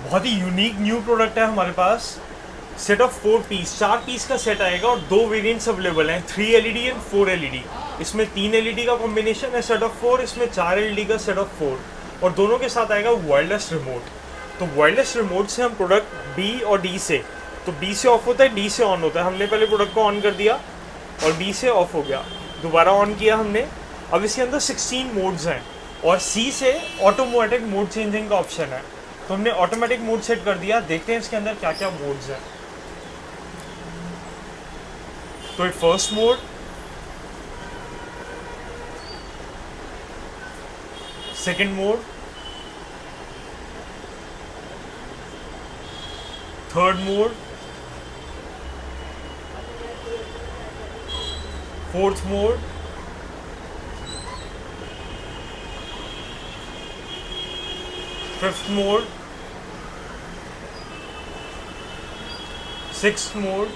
बहुत ही unique new product है हमारे पास। सेट ऑफ 4 पीस, 4 पीस का सेट आएगा और 2 वेरिएंट्स अवेलेबल हैं, 3 एलईडी एंड 4 एलईडी। इसमें 3 एलईडी का कॉम्बिनेशन है सेट ऑफ 4, इसमें 4 एलईडी का सेट ऑफ 4, और दोनों के साथ आएगा वायरलेस रिमोट। तो वायरलेस रिमोट से हम प्रोडक्ट बी और डी से, तो बी से ऑफ होता है, डी से ऑन होता है। हमने पहले प्रोडक्ट को ऑन कर दिया और बी से ऑफ हो गया, दोबारा ऑन किया हमने। अब इसके अंदर 16 मोड्स हैं और सी से ऑटोमेटिक मोड चेंजिंग का ऑप्शन है, तो हमने ऑटोमेटिक मोड सेट कर दिया। देखते हैं इसके अंदर क्या क्या मोड्स हैं। तो एक first mode, second mode, third mode, fourth mode, fifth mode, sixth mode,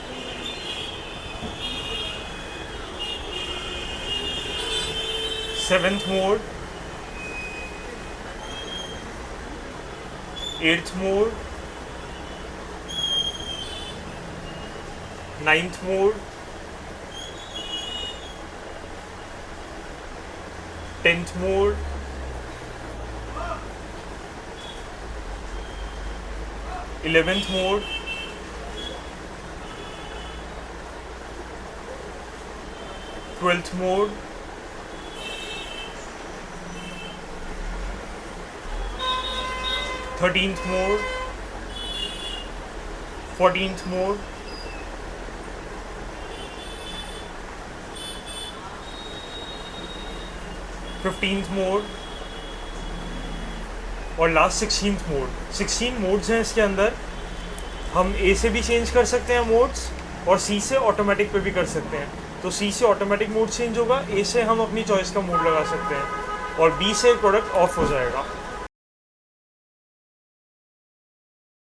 seventh mode, eighth mode, ninth mode, 10th mode, 11th mode, 12th mode, 13th mode, 14th mode, 15th mode और last 16th mode. 16 modes हैं इसके अंदर। हम ए से भी change कर सकते हैं मोड्स और सी से ऑटोमेटिक पे भी कर सकते हैं। तो सी से ऑटोमेटिक मोड चेंज होगा, ए से हम अपनी चॉइस का मोड लगा सकते हैं और बी से प्रोडक्ट ऑफ हो जाएगा।